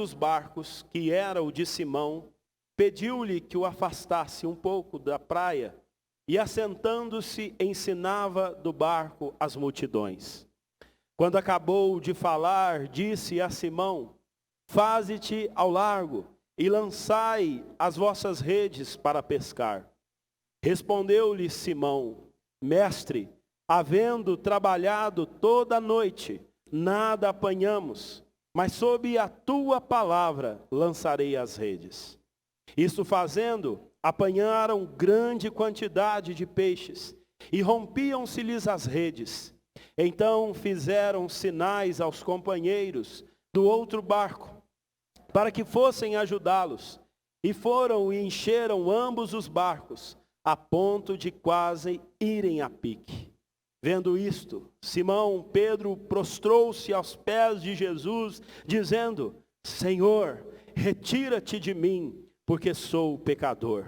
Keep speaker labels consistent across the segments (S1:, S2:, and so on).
S1: dos barcos, que era o de Simão, pediu-lhe que o afastasse um pouco da praia, e assentando-se ensinava do barco as multidões. Quando acabou de falar, disse a Simão: faze-te ao largo e lançai as vossas redes para pescar. Respondeu-lhe Simão: mestre, havendo trabalhado toda a noite, nada apanhamos, mas sob a tua palavra lançarei as redes. Isto fazendo, apanharam grande quantidade de peixes, e rompiam-se-lhes as redes. Então fizeram sinais aos companheiros do outro barco, para que fossem ajudá-los. E foram e encheram ambos os barcos, a ponto de quase irem a pique. Vendo isto, Simão Pedro prostrou-se aos pés de Jesus, dizendo: Senhor, retira-te de mim, porque sou pecador.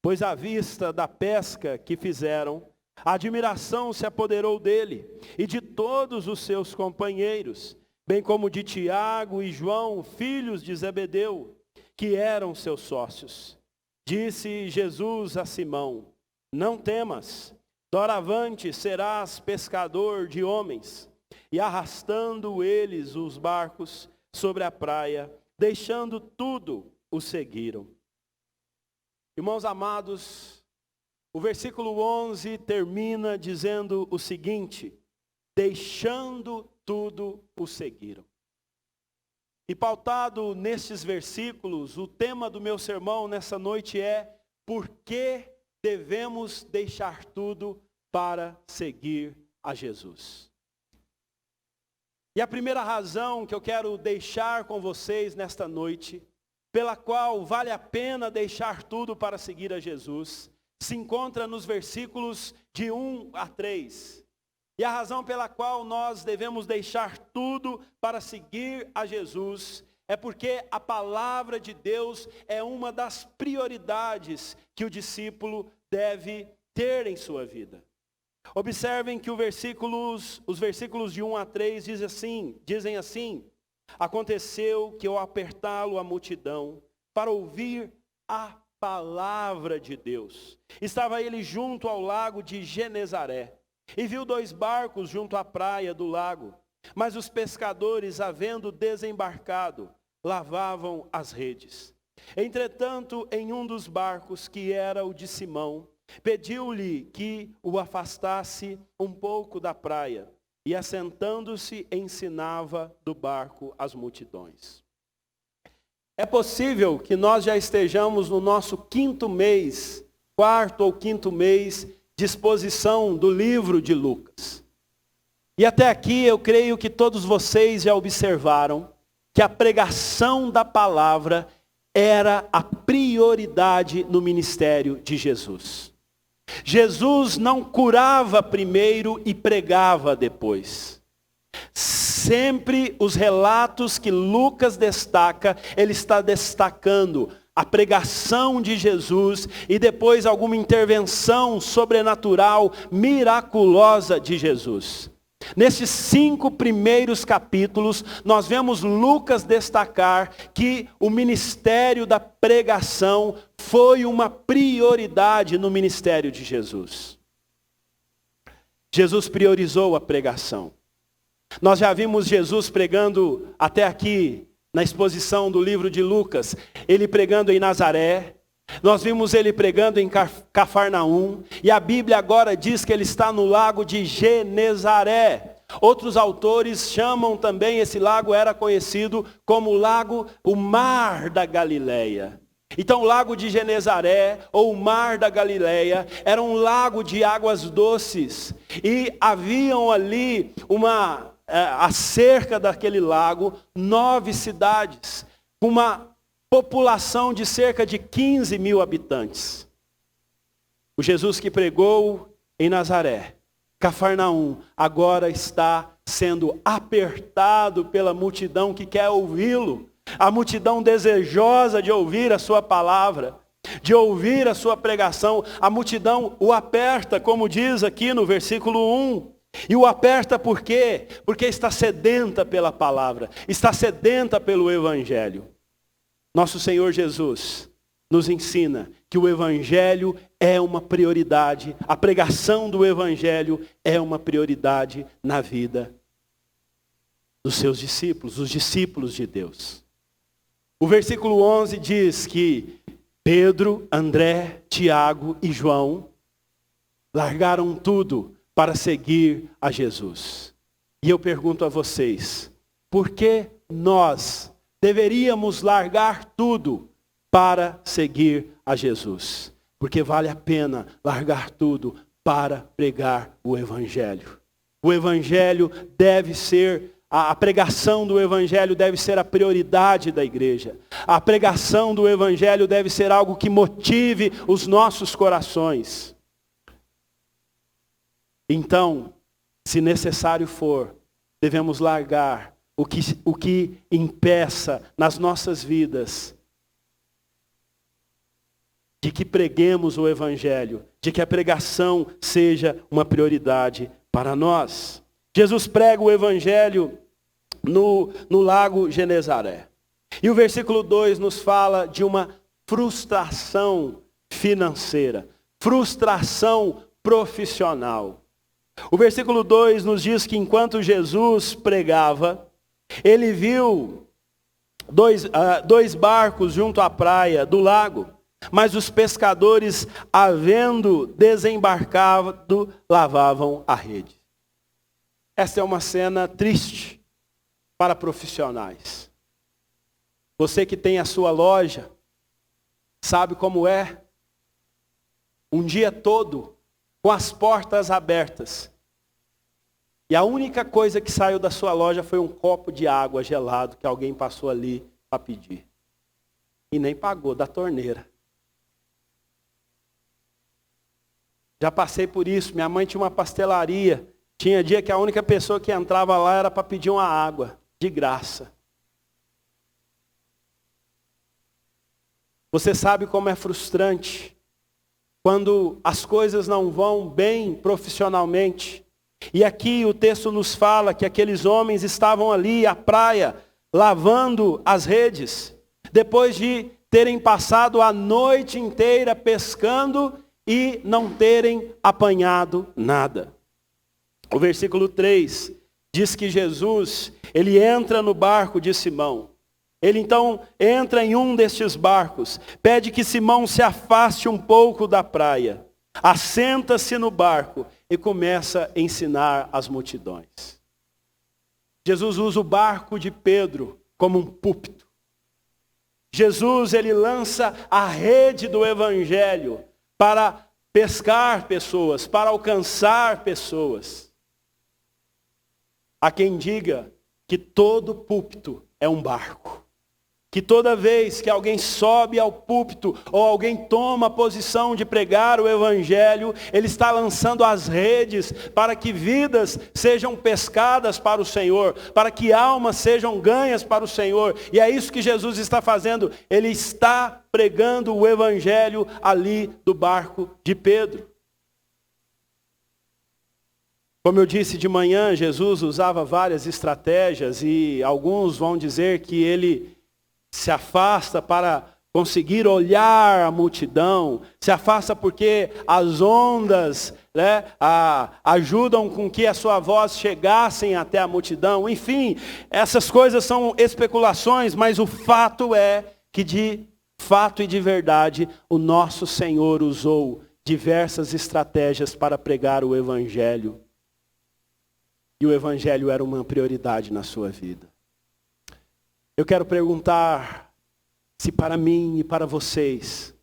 S1: Pois à vista da pesca que fizeram, a admiração se apoderou dele e de todos os seus companheiros, bem como de Tiago e João, filhos de Zebedeu, que eram seus sócios. Disse Jesus a Simão: não temas, doravante serás pescador de homens. E arrastando eles os barcos sobre a praia, deixando tudo, o seguiram. Irmãos amados, o versículo 11 termina dizendo o seguinte: deixando tudo, o seguiram. E pautado nestes versículos, o tema do meu sermão nessa noite é: por que devemos deixar tudo para seguir a Jesus? E a primeira razão que eu quero deixar com vocês nesta noite, pela qual vale a pena deixar tudo para seguir a Jesus, se encontra nos versículos de 1 a 3. E a razão pela qual nós devemos deixar tudo para seguir a Jesus é porque a palavra de Deus é uma das prioridades que o discípulo deve ter em sua vida. Observem que os versículos de 1 a 3 dizem assim: aconteceu que ao apertá-lo a multidão para ouvir a palavra de Deus, estava ele junto ao lago de Genezaré, e viu 2 barcos junto à praia do lago, mas os pescadores, havendo desembarcado, lavavam as redes. Entretanto, em um dos barcos, que era o de Simão, pediu-lhe que o afastasse um pouco da praia, e assentando-se ensinava do barco as multidões. É possível que nós já estejamos no nosso 4º ou quinto mês de exposição do livro de Lucas. E até aqui eu creio que todos vocês já observaram que a pregação da palavra era a prioridade no ministério de Jesus. Jesus não curava primeiro e pregava depois. Sempre os relatos que Lucas destaca, ele está destacando a pregação de Jesus e depois alguma intervenção sobrenatural, miraculosa de Jesus. Nesses 5 primeiros capítulos, nós vemos Lucas destacar que o ministério da pregação foi uma prioridade no ministério de Jesus. Jesus priorizou a pregação. Nós já vimos Jesus pregando até aqui, na exposição do livro de Lucas, ele pregando em Nazaré. Nós vimos ele pregando em Cafarnaum, e a Bíblia agora diz que ele está no lago de Genezaré. Outros autores chamam também esse lago, era conhecido como o Mar da Galileia. Então o lago de Genezaré, ou o Mar da Galileia, era um lago de águas doces, e haviam ali acerca daquele lago, 9 cidades, com uma população de cerca de 15 mil habitantes. O Jesus que pregou em Nazaré, Cafarnaum, agora está sendo apertado pela multidão que quer ouvi-lo, a multidão desejosa de ouvir a sua palavra, de ouvir a sua pregação. A multidão o aperta, como diz aqui no versículo 1. E o aperta por quê? Porque está sedenta pela palavra, está sedenta pelo Evangelho. Nosso Senhor Jesus nos ensina que o Evangelho é uma prioridade, a pregação do Evangelho é uma prioridade na vida dos seus discípulos, os discípulos de Deus. O versículo 11 diz que Pedro, André, Tiago e João largaram tudo para seguir a Jesus. E eu pergunto a vocês, por que nós deveríamos largar tudo para seguir a Jesus? Porque vale a pena largar tudo para pregar o Evangelho. O Evangelho deve ser, a pregação do Evangelho deve ser a prioridade da igreja. A pregação do Evangelho deve ser algo que motive os nossos corações. Então, se necessário for, devemos largar o que impeça nas nossas vidas de que preguemos o Evangelho, de que a pregação seja uma prioridade para nós. Jesus prega o Evangelho no lago Genezaré. E o versículo 2 nos fala de uma frustração financeira, frustração profissional. O versículo 2 nos diz que enquanto Jesus pregava, ele viu dois barcos junto à praia do lago, mas os pescadores, havendo desembarcado, lavavam a rede. Esta é uma cena triste para profissionais. Você que tem a sua loja, sabe como é? Um dia todo, com as portas abertas. E a única coisa que saiu da sua loja foi um copo de água gelado que alguém passou ali para pedir. E nem pagou, da torneira. Já passei por isso. Minha mãe tinha uma pastelaria. Tinha dia que a única pessoa que entrava lá era para pedir uma água, de graça. Você sabe como é frustrante quando as coisas não vão bem profissionalmente. E aqui o texto nos fala que aqueles homens estavam ali à praia, lavando as redes, depois de terem passado a noite inteira pescando e não terem apanhado nada. O versículo 3 diz que Jesus, ele entra no barco de Simão. Ele então entra em um destes barcos, pede que Simão se afaste um pouco da praia, assenta-se no barco e começa a ensinar as multidões. Jesus usa o barco de Pedro como um púlpito. Jesus, ele lança a rede do Evangelho para pescar pessoas, para alcançar pessoas. Há quem diga que todo púlpito é um barco. Que toda vez que alguém sobe ao púlpito ou alguém toma a posição de pregar o Evangelho, ele está lançando as redes para que vidas sejam pescadas para o Senhor, para que almas sejam ganhas para o Senhor. E é isso que Jesus está fazendo. Ele está pregando o Evangelho ali do barco de Pedro. Como eu disse de manhã, Jesus usava várias estratégias e alguns vão dizer que ele se afasta para conseguir olhar a multidão, se afasta porque as ondas ajudam com que a sua voz chegasse até a multidão. Enfim, essas coisas são especulações, mas o fato é que de fato e de verdade, o nosso Senhor usou diversas estratégias para pregar o Evangelho. E o Evangelho era uma prioridade na sua vida. Eu quero perguntar se para mim e para vocês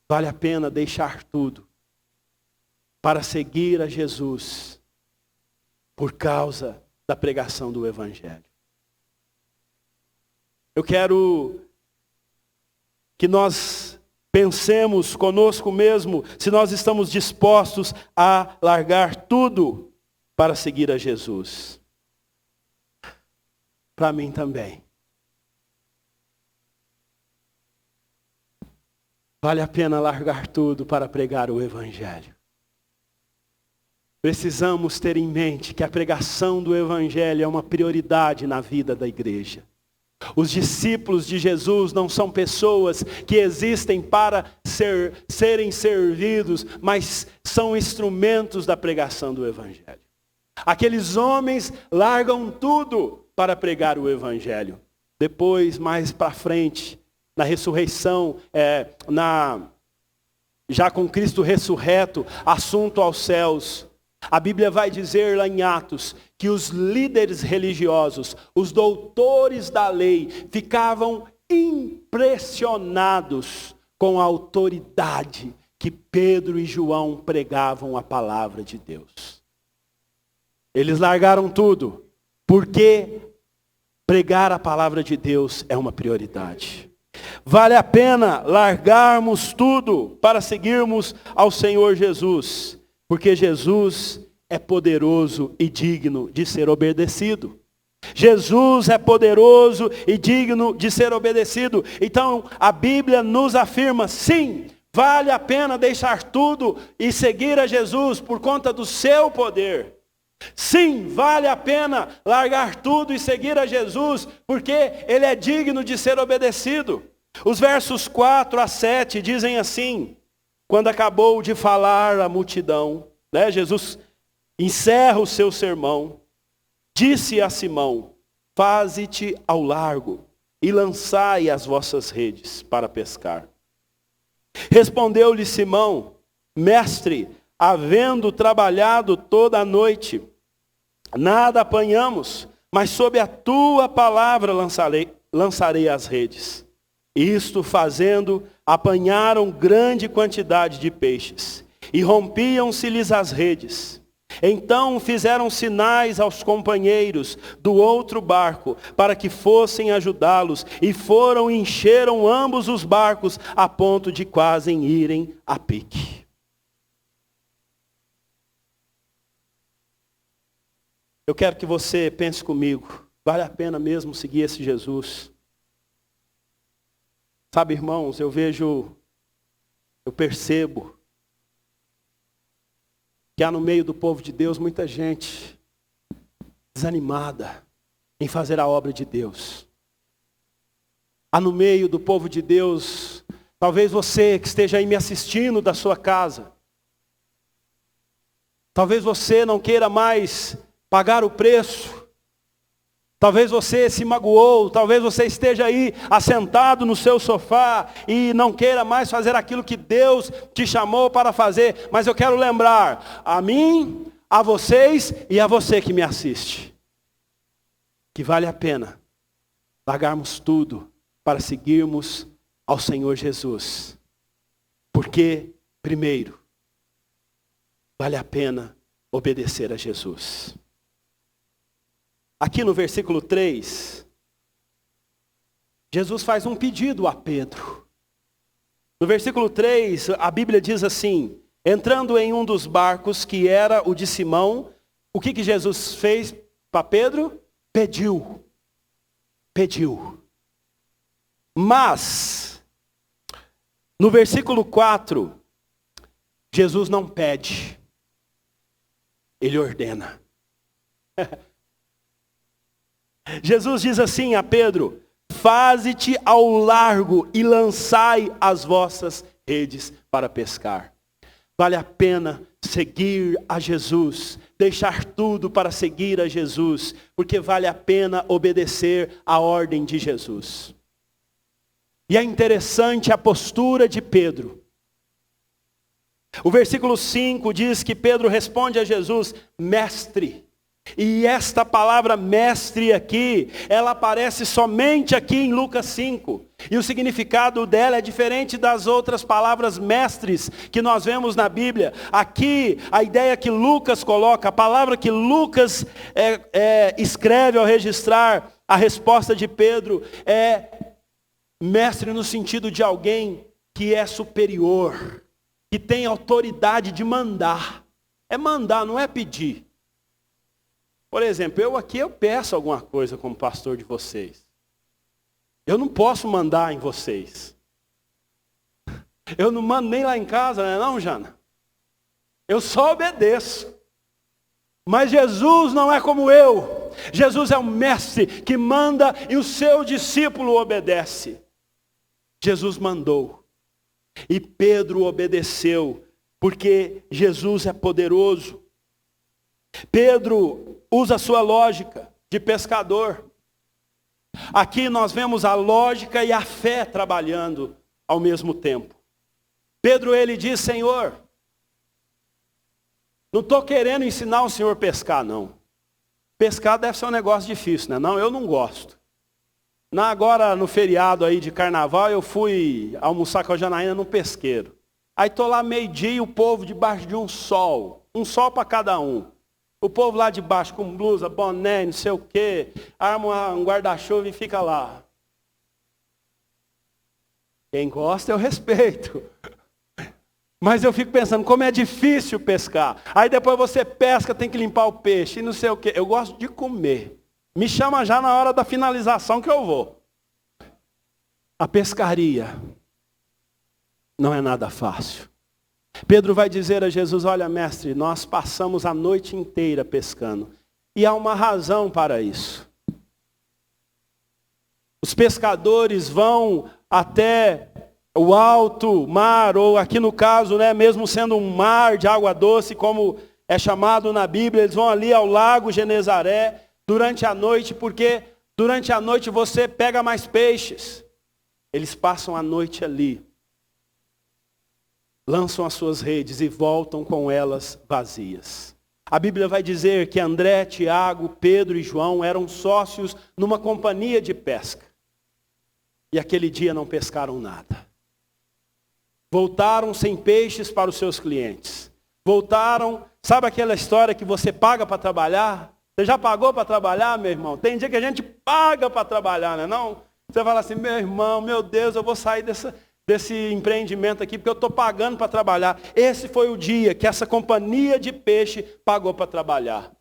S1: vale a pena deixar tudo para seguir a Jesus por causa da pregação do Evangelho. Eu quero que nós pensemos conosco mesmo se nós estamos dispostos a largar tudo para seguir a Jesus. Para mim também. Vale a pena largar tudo para pregar o Evangelho. Precisamos ter em mente que a pregação do Evangelho é uma prioridade na vida da igreja. Os discípulos de Jesus não são pessoas que existem para serem servidos, mas são instrumentos da pregação do Evangelho. Aqueles homens largam tudo para pregar o Evangelho. Depois, mais para frente, na ressurreição, já com Cristo ressurreto, assunto aos céus, a Bíblia vai dizer lá em Atos que os líderes religiosos, os doutores da lei, ficavam impressionados com a autoridade que Pedro e João pregavam a palavra de Deus. Eles largaram tudo, porque pregar a palavra de Deus é uma prioridade. Vale a pena largarmos tudo para seguirmos ao Senhor Jesus, porque Jesus é poderoso e digno de ser obedecido. Jesus é poderoso e digno de ser obedecido. Então a Bíblia nos afirma, sim, vale a pena deixar tudo e seguir a Jesus por conta do seu poder. Sim, vale a pena largar tudo e seguir a Jesus, porque Ele é digno de ser obedecido. Os versos 4 a 7 dizem assim: quando acabou de falar a multidão, Jesus encerra o seu sermão, disse a Simão: faze-te ao largo e lançai as vossas redes para pescar. Respondeu-lhe Simão: mestre, havendo trabalhado toda a noite, nada apanhamos, mas sob a tua palavra lançarei as redes. Isto fazendo, apanharam grande quantidade de peixes, e rompiam-se-lhes as redes. Então fizeram sinais aos companheiros do outro barco, para que fossem ajudá-los, e foram e encheram ambos os barcos, a ponto de quase irem a pique. Eu quero que você pense comigo, vale a pena mesmo seguir esse Jesus? Sabe, irmãos, eu percebo que há no meio do povo de Deus muita gente desanimada em fazer a obra de Deus. Há no meio do povo de Deus, talvez você que esteja aí me assistindo da sua casa, talvez você não queira mais pagar o preço, talvez você se magoou, talvez você esteja aí assentado no seu sofá e não queira mais fazer aquilo que Deus te chamou para fazer. Mas eu quero lembrar a mim, a vocês e a você que me assiste, que vale a pena largarmos tudo para seguirmos ao Senhor Jesus. Porque, primeiro, vale a pena obedecer a Jesus. Aqui no versículo 3, Jesus faz um pedido a Pedro. No versículo 3, a Bíblia diz assim: entrando em um dos barcos, que era o de Simão, o que Jesus fez para Pedro? Pediu. Mas, no versículo 4, Jesus não pede, Ele ordena. Jesus diz assim a Pedro: faze-te ao largo e lançai as vossas redes para pescar. Vale a pena seguir a Jesus, deixar tudo para seguir a Jesus, porque vale a pena obedecer a ordem de Jesus. E é interessante a postura de Pedro. O versículo 5 diz que Pedro responde a Jesus: mestre. E esta palavra mestre aqui, ela aparece somente aqui em Lucas 5. E o significado dela é diferente das outras palavras mestres que nós vemos na Bíblia. Aqui, a ideia que Lucas coloca, a palavra que Lucas escreve ao registrar a resposta de Pedro, é mestre no sentido de alguém que é superior, que tem autoridade de mandar. É mandar, não é pedir. Por exemplo, eu peço alguma coisa como pastor de vocês. Eu não posso mandar em vocês. Eu não mando nem lá em casa, não é não, Jana? Eu só obedeço. Mas Jesus não é como eu. Jesus é um mestre que manda e o seu discípulo obedece. Jesus mandou. E Pedro obedeceu, porque Jesus é poderoso. Pedro usa a sua lógica de pescador. Aqui nós vemos a lógica e a fé trabalhando ao mesmo tempo. Pedro, ele diz: Senhor, não estou querendo ensinar o Senhor a pescar, não. Pescar deve ser um negócio difícil, né? Não, eu não gosto. Agora, no feriado aí de carnaval, eu fui almoçar com a Janaína num pesqueiro. Aí estou lá meio-dia e o povo debaixo de um sol para cada um. O povo lá de baixo com blusa, boné, não sei o quê, arma um guarda-chuva e fica lá. Quem gosta eu respeito. Mas eu fico pensando, como é difícil pescar. Aí depois você pesca, tem que limpar o peixe e não sei o quê. Eu gosto de comer. Me chama já na hora da finalização que eu vou. A pescaria não é nada fácil. Pedro vai dizer a Jesus: olha, mestre, nós passamos a noite inteira pescando. E há uma razão para isso. Os pescadores vão até o alto mar, ou aqui no caso, né, mesmo sendo um mar de água doce, como é chamado na Bíblia, eles vão ali ao lago Genezaré durante a noite, porque durante a noite você pega mais peixes. Eles passam a noite ali, lançam as suas redes e voltam com elas vazias. A Bíblia vai dizer que André, Tiago, Pedro e João eram sócios numa companhia de pesca. E aquele dia não pescaram nada. Voltaram sem peixes para os seus clientes. Voltaram, sabe aquela história que você paga para trabalhar? Você já pagou para trabalhar, meu irmão? Tem dia que a gente paga para trabalhar, não é não? Você fala assim: meu irmão, meu Deus, eu vou sair desse empreendimento aqui porque eu estou pagando para trabalhar. Esse foi o dia que essa companhia de peixe pagou para trabalhar.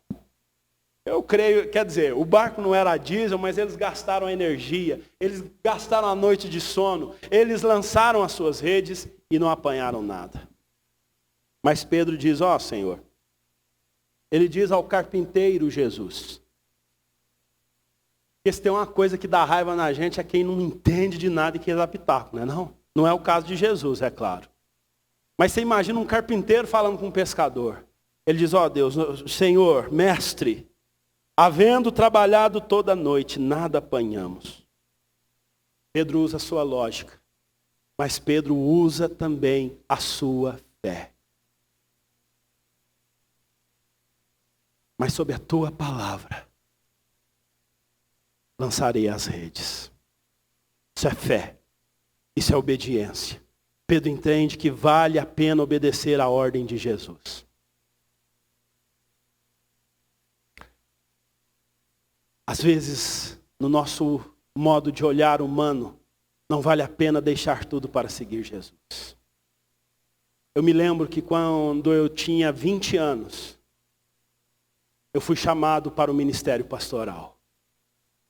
S1: Eu creio, quer dizer, o barco não era a diesel, mas eles gastaram a energia, eles gastaram a noite de sono, eles lançaram as suas redes e não apanharam nada. Mas Pedro diz: ó Senhor, ele diz ao carpinteiro Jesus, que se tem uma coisa que dá raiva na gente é quem não entende de nada e quer dar pitaco, não é não? Não é o caso de Jesus, é claro. Mas você imagina um carpinteiro falando com um pescador. Ele diz: ó Deus, Senhor, mestre, havendo trabalhado toda a noite, nada apanhamos. Pedro usa a sua lógica, mas Pedro usa também a sua fé. Mas sob a tua palavra, lançarei as redes. Isso é fé. Isso é obediência. Pedro entende que vale a pena obedecer à ordem de Jesus. Às vezes, no nosso modo de olhar humano, não vale a pena deixar tudo para seguir Jesus. Eu me lembro que quando eu tinha 20 anos, eu fui chamado para o ministério pastoral.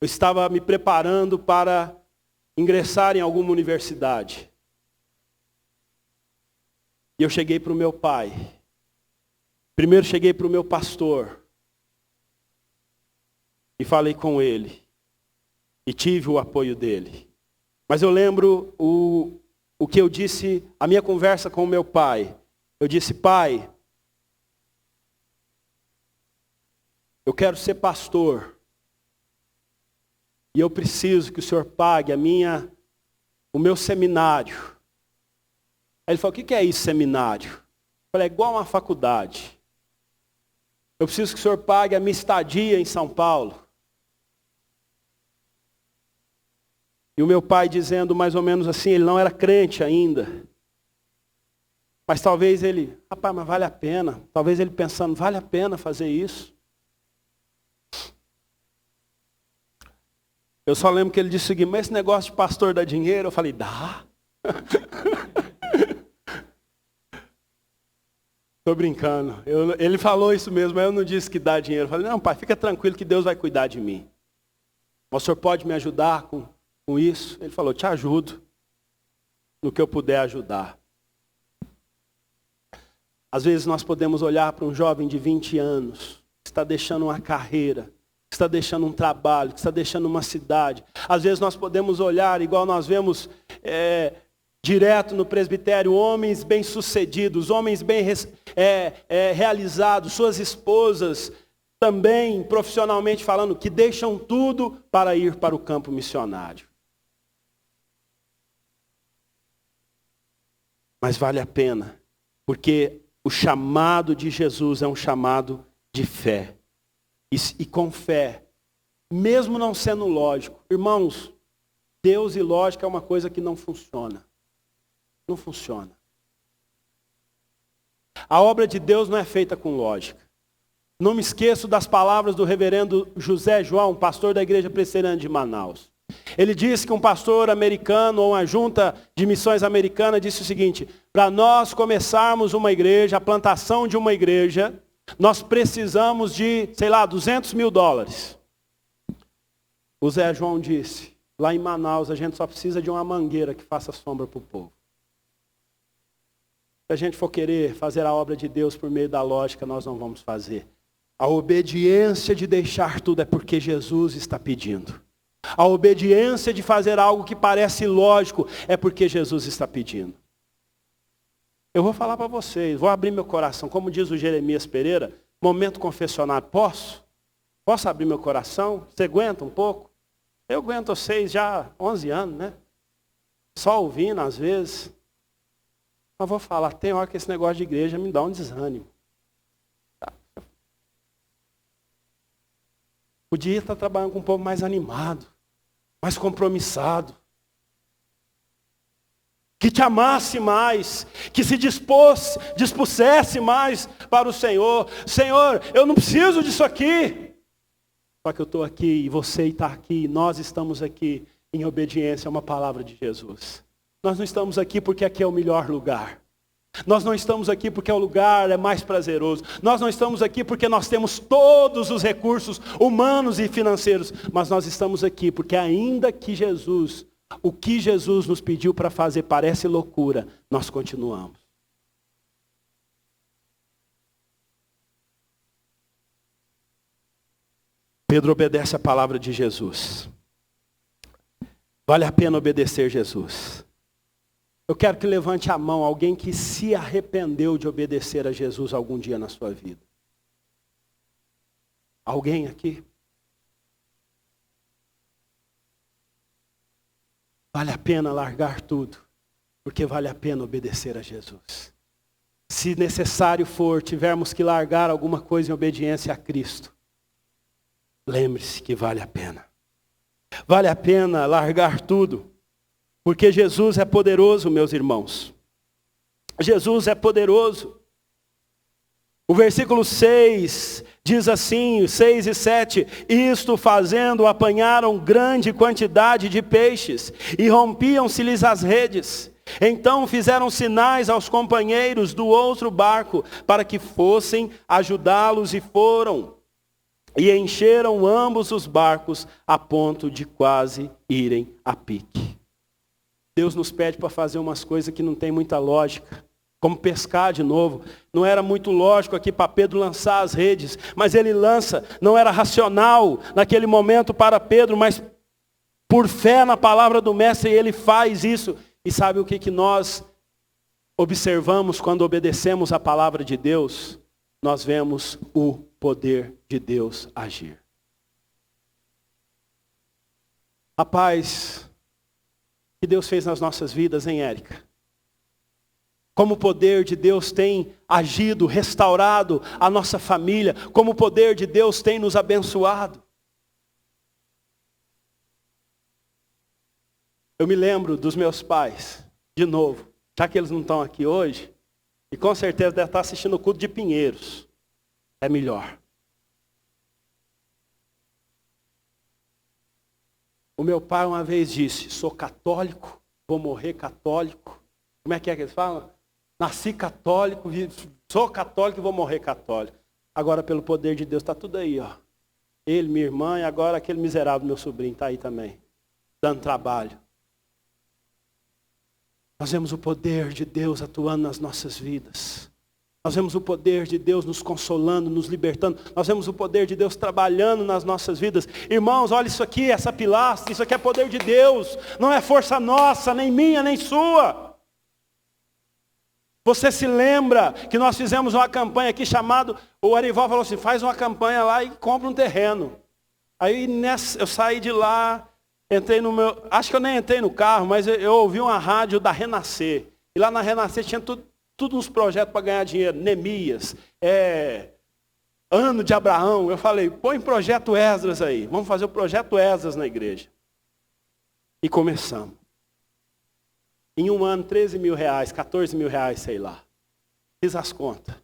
S1: Eu estava me preparando para ingressar em alguma universidade. E eu cheguei para o meu pai. Primeiro cheguei para o meu pastor. E falei com ele. E tive o apoio dele. Mas eu lembro o que eu disse, a minha conversa com o meu pai. Eu disse: pai, eu quero ser pastor. E eu preciso que o senhor pague o meu seminário. Aí ele falou: o que é isso, seminário? Eu falei: é igual uma faculdade. Eu preciso que o senhor pague a minha estadia em São Paulo. E o meu pai dizendo mais ou menos assim, ele não era crente ainda. Mas talvez ele: rapaz, mas vale a pena. Talvez ele pensando: vale a pena fazer isso. Eu só lembro que ele disse o seguinte: mas esse negócio de pastor dá dinheiro? Eu falei: dá. Estou brincando. Ele falou isso mesmo, mas eu não disse que dá dinheiro. Eu falei: não, pai, fica tranquilo que Deus vai cuidar de mim. O senhor pode me ajudar com isso? Ele falou: te ajudo no que eu puder ajudar. Às vezes nós podemos olhar para um jovem de 20 anos, que está deixando uma carreira, que está deixando um trabalho, que está deixando uma cidade. Às vezes nós podemos olhar, igual nós vemos direto no presbitério, homens bem-sucedidos, homens bem realizados, suas esposas também, profissionalmente falando, que deixam tudo para ir para o campo missionário. Mas vale a pena, porque o chamado de Jesus é um chamado de fé. E com fé, mesmo não sendo lógico, irmãos, Deus e lógica é uma coisa que não funciona. Não funciona. A obra de Deus não é feita com lógica. Não me esqueço das palavras do reverendo José João, pastor da Igreja Presbiteriana de Manaus. Ele disse que um pastor americano, ou uma junta de missões americana, disse o seguinte: para nós começarmos uma igreja, a plantação de uma igreja, nós precisamos de, $200 mil. O Zé João disse, lá em Manaus, a gente só precisa de uma mangueira que faça sombra para o povo. Se a gente for querer fazer a obra de Deus por meio da lógica, nós não vamos fazer. A obediência de deixar tudo é porque Jesus está pedindo. A obediência de fazer algo que parece lógico é porque Jesus está pedindo. Eu vou falar para vocês, vou abrir meu coração. Como diz o Jeremias Pereira, momento confessionário. Posso? Posso abrir meu coração? Você aguenta um pouco? Eu aguento vocês já há 11 anos, né? Só ouvindo às vezes. Mas vou falar, tem hora que esse negócio de igreja me dá um desânimo. Podia estar trabalhando com um povo mais animado, mais compromissado. Que te amasse mais, que se dispusesse mais para o Senhor. Senhor, eu não preciso disso aqui. Só que eu estou aqui e você está aqui, nós estamos aqui em obediência a uma palavra de Jesus. Nós não estamos aqui porque aqui é o melhor lugar. Nós não estamos aqui porque o lugar é mais prazeroso. Nós não estamos aqui porque nós temos todos os recursos humanos e financeiros. Mas nós estamos aqui porque ainda que o que Jesus nos pediu para fazer parece loucura, nós continuamos. Pedro obedece a palavra de Jesus. Vale a pena obedecer Jesus. Eu quero que levante a mão alguém que se arrependeu de obedecer a Jesus algum dia na sua vida. Alguém aqui? Vale a pena largar tudo, porque vale a pena obedecer a Jesus. Se necessário for, tivermos que largar alguma coisa em obediência a Cristo, lembre-se que vale a pena. Vale a pena largar tudo. Porque Jesus é poderoso, meus irmãos. Jesus é poderoso. O versículo 6 diz assim, 6 e 7. Isto fazendo, apanharam grande quantidade de peixes e rompiam-se-lhes as redes. Então fizeram sinais aos companheiros do outro barco para que fossem ajudá-los e foram. E encheram ambos os barcos a ponto de quase irem a pique. Deus nos pede para fazer umas coisas que não tem muita lógica. Como pescar de novo. Não era muito lógico aqui para Pedro lançar as redes. Mas ele lança. Não era racional naquele momento para Pedro. Mas por fé na palavra do mestre ele faz isso. E sabe o que nós observamos quando obedecemos a palavra de Deus? Nós vemos o poder de Deus agir. Rapaz, que Deus fez nas nossas vidas, hein, Érica? Como o poder de Deus tem agido, restaurado a nossa família, como o poder de Deus tem nos abençoado. Eu me lembro dos meus pais, de novo, já que eles não estão aqui hoje, e com certeza devem estar assistindo o culto de Pinheiros. É melhor. O meu pai uma vez disse, sou católico, vou morrer católico. Como é que eles falam? Nasci católico, sou católico e vou morrer católico. Agora, pelo poder de Deus, está tudo aí, ó. Ele, minha irmã, e agora aquele miserável, meu sobrinho, está aí também, dando trabalho. Nós vemos o poder de Deus atuando nas nossas vidas. Nós vemos o poder de Deus nos consolando, nos libertando. Nós vemos o poder de Deus trabalhando nas nossas vidas. Irmãos, olha isso aqui, essa pilastra, isso aqui é poder de Deus. Não é força nossa, nem minha, nem sua. Você se lembra que nós fizemos uma campanha aqui chamada, o Arival falou assim, faz uma campanha lá e compra um terreno. Aí eu saí de lá, entrei no meu, acho que eu nem entrei no carro, mas eu ouvi uma rádio da Renascer. E lá na Renascer tinha tudo uns projetos para ganhar dinheiro, Neemias, Ano de Abraão. Eu falei, põe projeto Esdras aí, vamos fazer o projeto Esdras na igreja. E começamos. Em um ano, 13 mil reais, 14 mil reais, sei lá. Fiz as contas.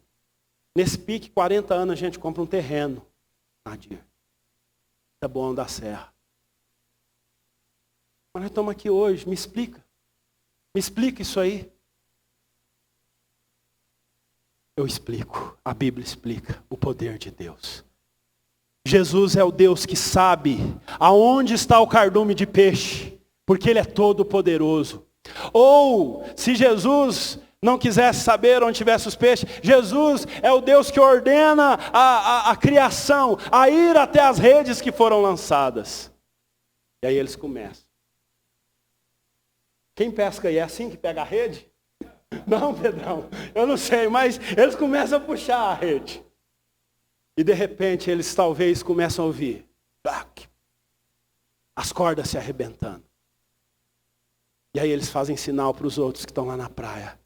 S1: Nesse pique, 40 anos, a gente compra um terreno. Nadir. Tá bom da Serra. Mas nós estamos aqui hoje, me explica. Me explica isso aí. Eu explico, a Bíblia explica o poder de Deus. Jesus é o Deus que sabe aonde está o cardume de peixe, porque Ele é todo poderoso. Ou, se Jesus não quisesse saber onde tivesse os peixes, Jesus é o Deus que ordena a criação a ir até as redes que foram lançadas. E aí eles começam. Quem pesca aí é assim que pega a rede? Não, Pedrão, eu não sei, mas eles começam a puxar a rede. E de repente eles talvez começam a ouvir as cordas se arrebentando. E aí eles fazem sinal para os outros que estão lá na praia.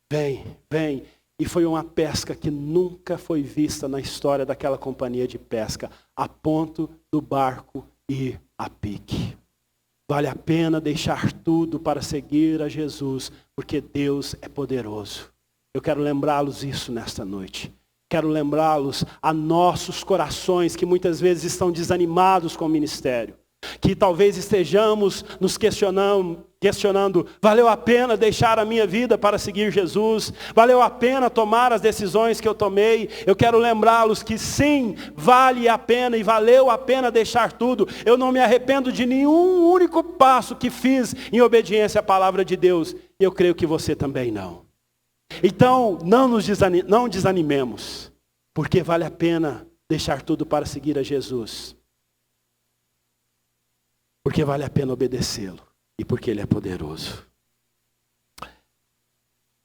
S1: Vem, vem. E foi uma pesca que nunca foi vista na história daquela companhia de pesca, a ponto do barco ir a pique. Vale a pena deixar tudo para seguir a Jesus, porque Deus é poderoso. Eu quero lembrá-los isso nesta noite. Quero lembrá-los a nossos corações que muitas vezes estão desanimados com o ministério. Que talvez estejamos nos questionando, valeu a pena deixar a minha vida para seguir Jesus? Valeu a pena tomar as decisões que eu tomei? Eu quero lembrá-los que sim, vale a pena e valeu a pena deixar tudo. Eu não me arrependo de nenhum único passo que fiz em obediência à palavra de Deus. E eu creio que você também não. Então, não desanimemos, porque vale a pena deixar tudo para seguir a Jesus. Porque vale a pena obedecê-lo e porque Ele é poderoso.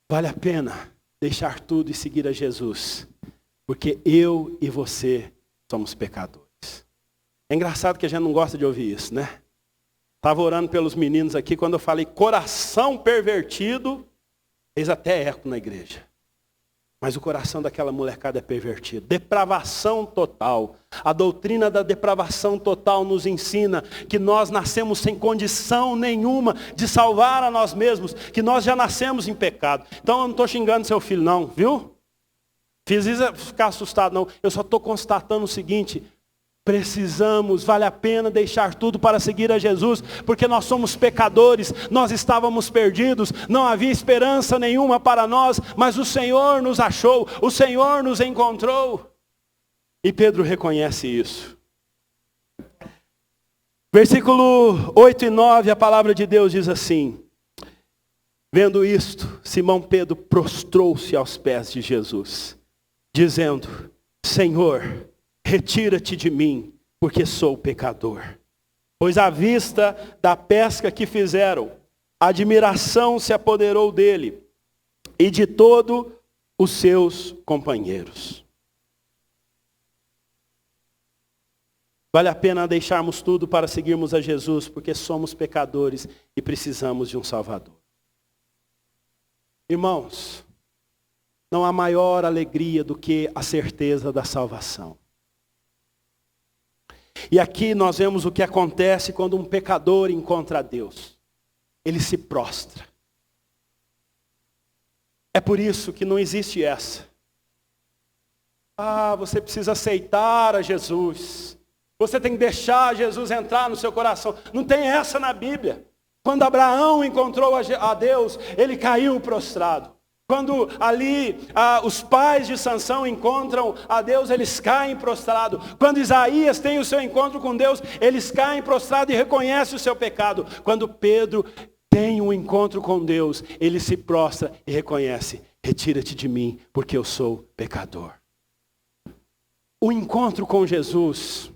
S1: Vale a pena deixar tudo e seguir a Jesus, porque eu e você somos pecadores. É engraçado que a gente não gosta de ouvir isso, né? Estava orando pelos meninos aqui, quando eu falei coração pervertido, fez até eco na igreja. Mas o coração daquela molecada é pervertido. Depravação total. A doutrina da depravação total nos ensina que nós nascemos sem condição nenhuma de salvar a nós mesmos. Que nós já nascemos em pecado. Então eu não estou xingando seu filho não, viu? Fiz isso ficar assustado não. Eu só estou constatando o seguinte. Precisamos, vale a pena deixar tudo para seguir a Jesus, porque nós somos pecadores, nós estávamos perdidos, não havia esperança nenhuma para nós, mas o Senhor nos achou, o Senhor nos encontrou. E Pedro reconhece isso. Versículo 8 e 9, a palavra de Deus diz assim: vendo isto, Simão Pedro prostrou-se aos pés de Jesus, dizendo: Senhor, retira-te de mim, porque sou pecador. Pois à vista da pesca que fizeram, a admiração se apoderou dele e de todos os seus companheiros. Vale a pena deixarmos tudo para seguirmos a Jesus, porque somos pecadores e precisamos de um Salvador. Irmãos, não há maior alegria do que a certeza da salvação. E aqui nós vemos o que acontece quando um pecador encontra a Deus. Ele se prostra. É por isso que não existe essa. Você precisa aceitar a Jesus. Você tem que deixar Jesus entrar no seu coração. Não tem essa na Bíblia. Quando Abraão encontrou a Deus, ele caiu prostrado. Quando ali os pais de Sansão encontram a Deus, eles caem prostrados. Quando Isaías tem o seu encontro com Deus, eles caem prostrados e reconhecem o seu pecado. Quando Pedro tem um encontro com Deus, ele se prostra e reconhece: retira-te de mim, porque eu sou pecador. O encontro com Jesus,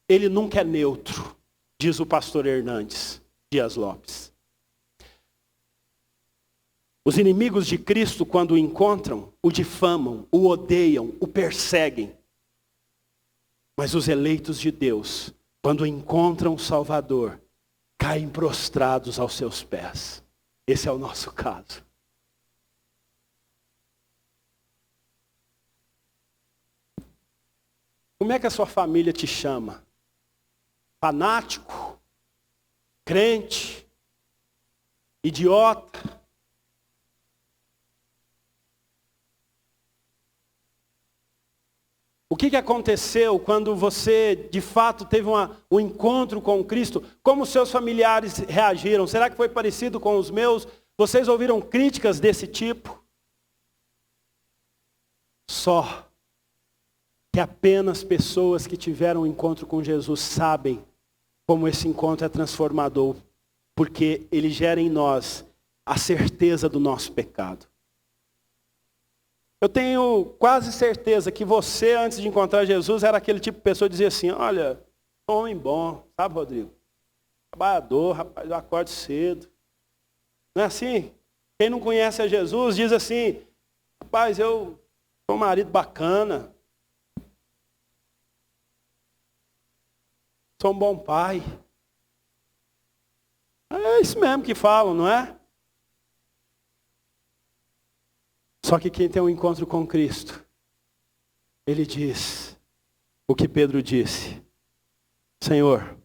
S1: ele nunca é neutro, diz o pastor Hernandes Dias Lopes. Os inimigos de Cristo, quando o encontram, o difamam, o odeiam, o perseguem. Mas os eleitos de Deus, quando encontram o Salvador, caem prostrados aos seus pés. Esse é o nosso caso. Como é que a sua família te chama? Fanático? Crente? Idiota? O que aconteceu quando você, de fato, teve um encontro com Cristo? Como seus familiares reagiram? Será que foi parecido com os meus? Vocês ouviram críticas desse tipo? Só que apenas pessoas que tiveram um encontro com Jesus sabem como esse encontro é transformador, porque ele gera em nós a certeza do nosso pecado. Eu tenho quase certeza que você, antes de encontrar Jesus, era aquele tipo de pessoa que dizia assim, olha, homem bom, sabe, Rodrigo? Trabalhador, rapaz, eu acordo cedo. Não é assim? Quem não conhece a Jesus diz assim, rapaz, eu sou um marido bacana, sou um bom pai. É isso mesmo que falam, não é? Só que quem tem um encontro com Cristo, ele diz o que Pedro disse. Senhor,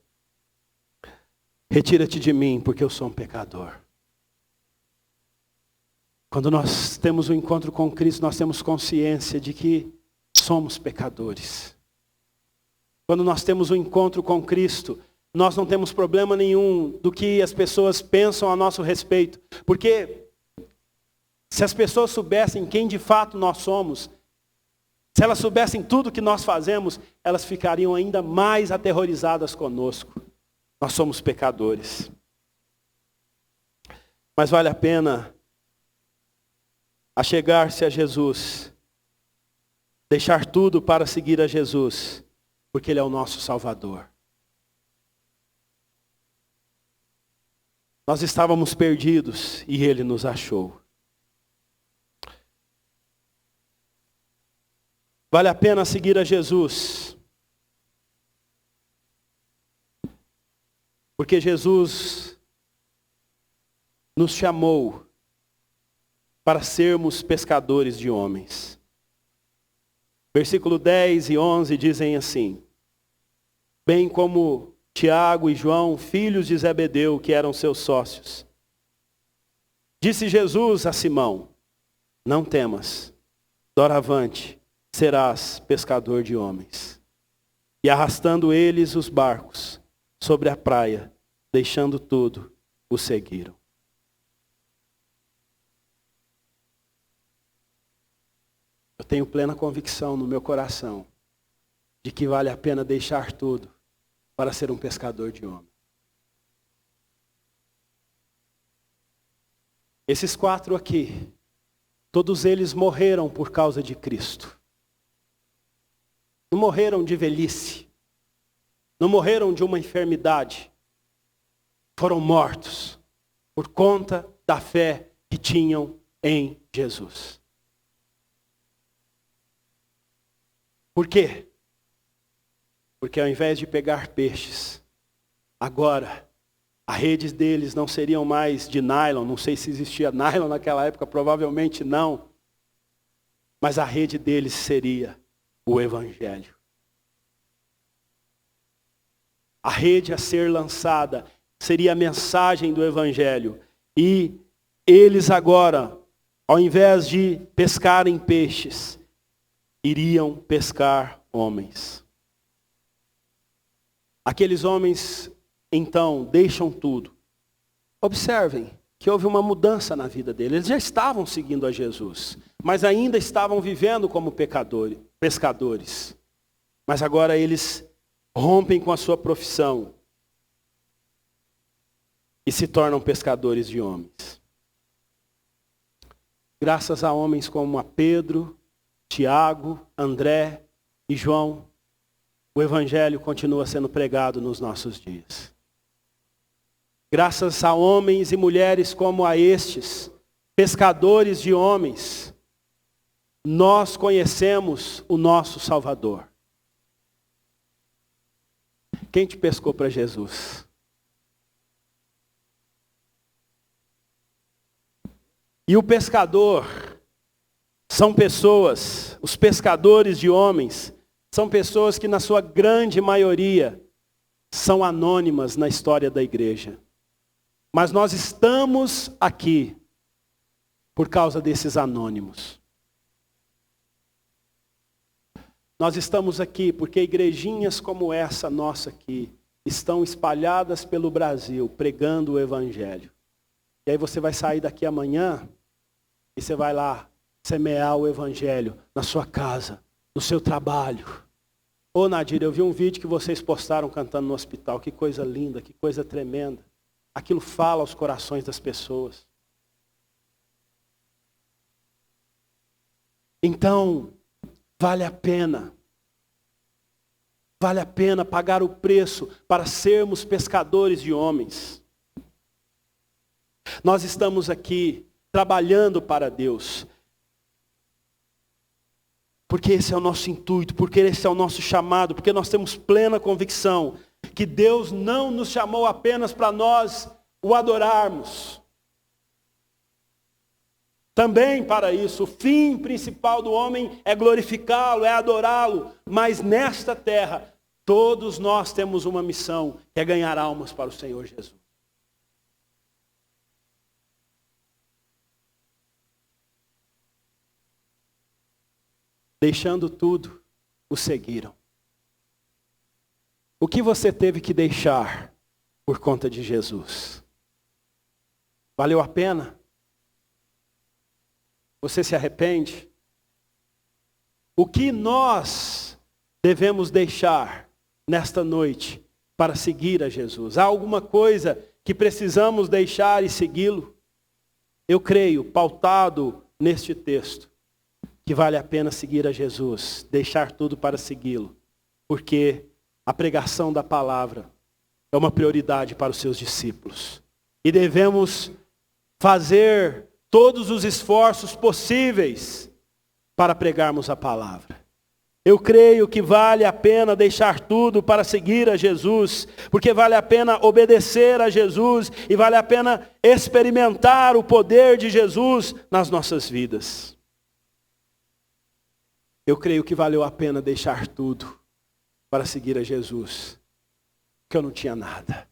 S1: retira-te de mim, porque eu sou um pecador. Quando nós temos um encontro com Cristo, nós temos consciência de que somos pecadores. Quando nós temos um encontro com Cristo, nós não temos problema nenhum do que as pessoas pensam a nosso respeito. Porque se as pessoas soubessem quem de fato nós somos, se elas soubessem tudo que nós fazemos, elas ficariam ainda mais aterrorizadas conosco. Nós somos pecadores. Mas vale a pena achegar-se a Jesus, deixar tudo para seguir a Jesus, porque Ele é o nosso Salvador. Nós estávamos perdidos e Ele nos achou. Vale a pena seguir a Jesus, porque Jesus nos chamou para sermos pescadores de homens. Versículo 10 e 11 dizem assim, bem como Tiago e João, filhos de Zebedeu, que eram seus sócios. Disse Jesus a Simão, não temas, doravante serás pescador de homens. E arrastando eles os barcos sobre a praia, deixando tudo, o seguiram. Eu tenho plena convicção no meu coração de que vale a pena deixar tudo para ser um pescador de homens. Esses 4 aqui, todos eles morreram por causa de Cristo. Não morreram de velhice. Não morreram de uma enfermidade. Foram mortos por conta da fé que tinham em Jesus. Por quê? Porque ao invés de pegar peixes, agora as redes deles não seriam mais de nylon. Não sei se existia nylon naquela época, provavelmente não. Mas a rede deles seria o Evangelho. A rede a ser lançada seria a mensagem do Evangelho. E eles agora, ao invés de pescarem peixes, iriam pescar homens. Aqueles homens, então, deixam tudo. Observem que houve uma mudança na vida deles. Eles já estavam seguindo a Jesus, mas ainda estavam vivendo como pescadores. Mas agora eles rompem com a sua profissão e se tornam pescadores de homens. graças a homens como a Pedro, Tiago, André e João, o Evangelho continua sendo pregado nos nossos dias. Graças a homens e mulheres como a estes, pescadores de homens, nós conhecemos o nosso Salvador. Quem te pescou para Jesus? E o pescador são pessoas, os pescadores de homens, são pessoas que na sua grande maioria são anônimas na história da igreja. Mas nós estamos aqui por causa desses anônimos. Nós estamos aqui porque igrejinhas como essa nossa aqui estão espalhadas pelo Brasil pregando o Evangelho. E aí você vai sair daqui amanhã e você vai lá semear o Evangelho na sua casa, no seu trabalho. Ô Nadir, eu vi um vídeo que vocês postaram cantando no hospital. Que coisa linda, que coisa tremenda. Aquilo fala aos corações das pessoas. Então, vale a pena pagar o preço para sermos pescadores de homens. Nós estamos aqui trabalhando para Deus. Porque esse é o nosso intuito, porque esse é o nosso chamado, porque nós temos plena convicção que Deus não nos chamou apenas para nós o adorarmos. Também para isso, o fim principal do homem é glorificá-lo, é adorá-lo. Mas nesta terra, todos nós temos uma missão, que é ganhar almas para o Senhor Jesus. Deixando tudo, o seguiram. O que você teve que deixar por conta de Jesus? Valeu a pena? Você se arrepende? O que nós devemos deixar nesta noite para seguir a Jesus? Há alguma coisa que precisamos deixar e segui-lo? Eu creio, pautado neste texto, que vale a pena seguir a Jesus, deixar tudo para segui-lo, porque a pregação da palavra é uma prioridade para os seus discípulos. E devemos fazer todos os esforços possíveis para pregarmos a palavra. Eu creio que vale a pena deixar tudo para seguir a Jesus, porque vale a pena obedecer a Jesus e vale a pena experimentar o poder de Jesus nas nossas vidas. Eu creio que valeu a pena deixar tudo para seguir a Jesus, porque eu não tinha nada.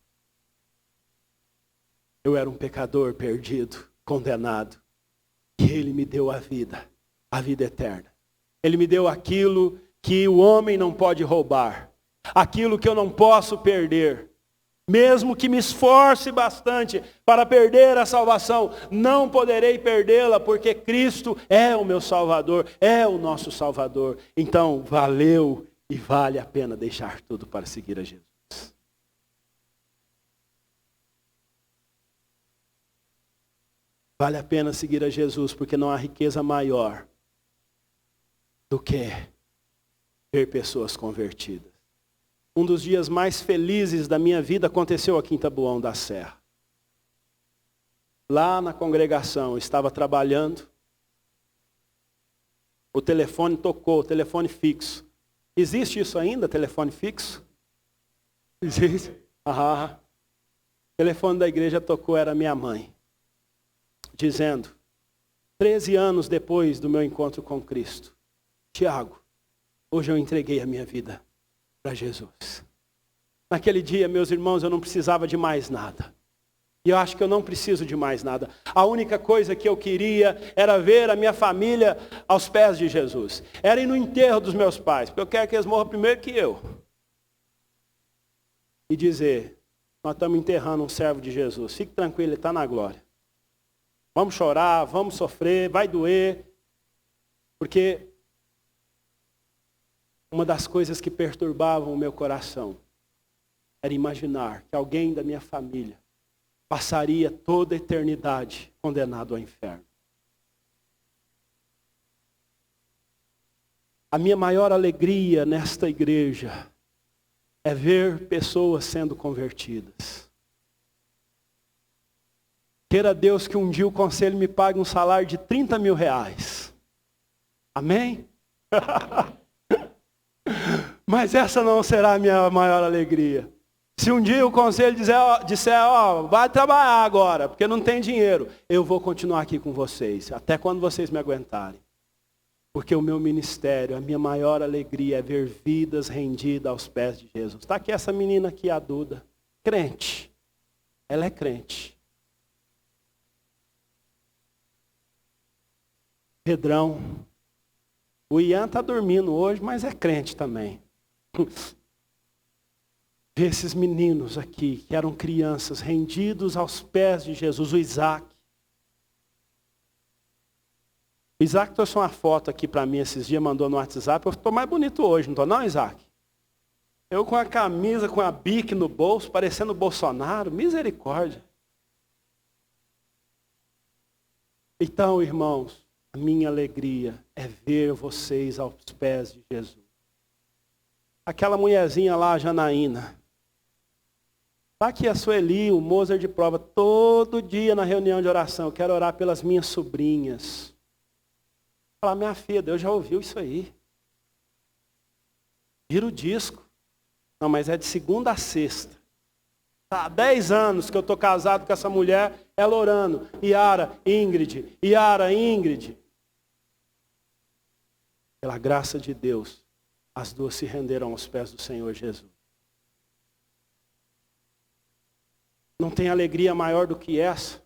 S1: Eu era um pecador perdido, condenado, e Ele me deu a vida eterna. Ele me deu aquilo que o homem não pode roubar, aquilo que eu não posso perder. Mesmo que me esforce bastante para perder a salvação, não poderei perdê-la, porque Cristo é o meu Salvador, é o nosso Salvador. Então, valeu e vale a pena deixar tudo para seguir a Jesus. Vale a pena seguir a Jesus, porque não há riqueza maior do que ver pessoas convertidas. Um dos dias mais felizes da minha vida aconteceu aqui em Taboão da Serra. Lá na congregação, eu estava trabalhando. O telefone tocou, telefone fixo. Existe isso ainda, telefone fixo? Existe. O telefone da igreja tocou, era minha mãe. Dizendo, 13 anos depois do meu encontro com Cristo: Tiago, hoje eu entreguei a minha vida para Jesus. Naquele dia, meus irmãos, eu não precisava de mais nada. E eu acho que eu não preciso de mais nada. A única coisa que eu queria era ver a minha família aos pés de Jesus. Era ir no enterro dos meus pais, porque eu quero que eles morram primeiro que eu. E dizer, nós estamos enterrando um servo de Jesus. Fique tranquilo, ele está na glória. Vamos chorar, vamos sofrer, vai doer. Porque uma das coisas que perturbavam o meu coração era imaginar que alguém da minha família passaria toda a eternidade condenado ao inferno. A minha maior alegria nesta igreja é ver pessoas sendo convertidas. Queira Deus que um dia o conselho me pague um salário de 30 mil reais. Amém? Mas essa não será a minha maior alegria. Se um dia o conselho disser, vai trabalhar agora, porque não tem dinheiro, eu vou continuar aqui com vocês, até quando vocês me aguentarem. Porque o meu ministério, a minha maior alegria é ver vidas rendidas aos pés de Jesus. Está aqui essa menina aqui, a Duda, crente. Ela é crente. Pedrão. O Ian está dormindo hoje, mas é crente também. Ver esses meninos aqui, que eram crianças, rendidos aos pés de Jesus. O Isaac. O Isaac trouxe uma foto aqui para mim esses dias, mandou no WhatsApp. Eu estou mais bonito hoje, não estou não, Isaac? Eu com a camisa, com a bique no bolso, parecendo Bolsonaro. Misericórdia. Então, irmãos, a minha alegria é ver vocês aos pés de Jesus. Aquela mulherzinha lá, a Janaína. Está aqui a Sueli, o Mozart de prova, todo dia na reunião de oração. Eu quero orar pelas minhas sobrinhas. Falar, minha filha, Deus já ouviu isso aí. Vira o disco. Não, mas é de segunda a sexta. Há 10 anos que eu estou casado com essa mulher, ela orando. Yara, Ingrid, Yara, Ingrid. Pela graça de Deus, as duas se renderam aos pés do Senhor Jesus. Não tem alegria maior do que essa.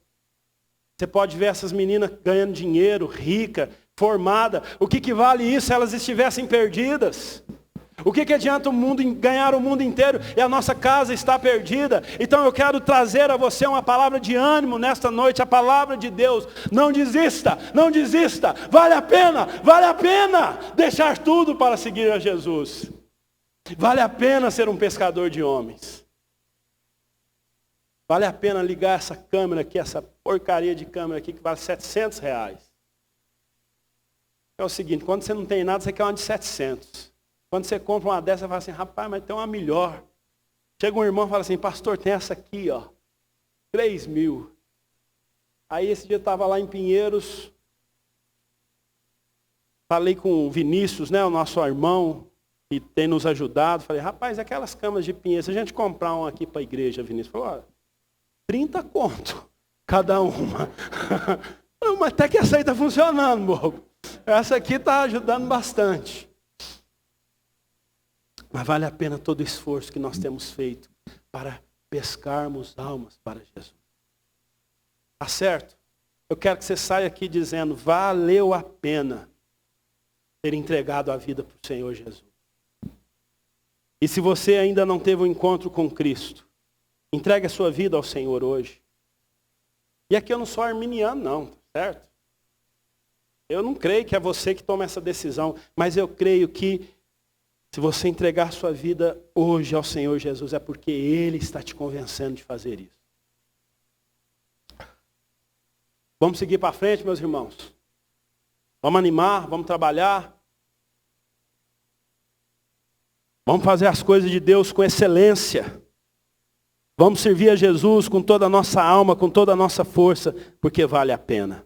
S1: Você pode ver essas meninas ganhando dinheiro, rica, formada. O que vale isso se elas estivessem perdidas? O que adianta o mundo ganhar o mundo inteiro e a nossa casa está perdida? Então eu quero trazer a você uma palavra de ânimo nesta noite, a palavra de Deus. Não desista, não desista. Vale a pena deixar tudo para seguir a Jesus. Vale a pena ser um pescador de homens. Vale a pena ligar essa câmera aqui, essa porcaria de câmera aqui que vale R$700. É o seguinte, quando você não tem nada, você quer uma de 700. Quando você compra uma dessa, você fala assim, rapaz, mas tem uma melhor. Chega um irmão e fala assim, pastor, tem essa aqui, ó, 3 mil. Aí esse dia eu estava lá em Pinheiros, falei com o Vinícius, né, o nosso irmão, que tem nos ajudado. Falei, rapaz, aquelas câmeras de Pinheiros, se a gente comprar uma aqui para a igreja, Vinícius, falou, ó, 30 conto cada uma. Não, mas até que essa aí está funcionando, bobo. Essa aqui está ajudando bastante. Mas vale a pena todo o esforço que nós temos feito para pescarmos almas para Jesus. Tá certo? Eu quero que você saia aqui dizendo, valeu a pena ter entregado a vida para o Senhor Jesus. E se você ainda não teve um encontro com Cristo, entregue a sua vida ao Senhor hoje. E aqui eu não sou arminiano não, certo? Eu não creio que é você que toma essa decisão, mas eu creio que se você entregar sua vida hoje ao Senhor Jesus, é porque Ele está te convencendo de fazer isso. Vamos seguir para frente, meus irmãos? Vamos animar, vamos trabalhar. Vamos fazer as coisas de Deus com excelência. Vamos servir a Jesus com toda a nossa alma, com toda a nossa força, porque vale a pena.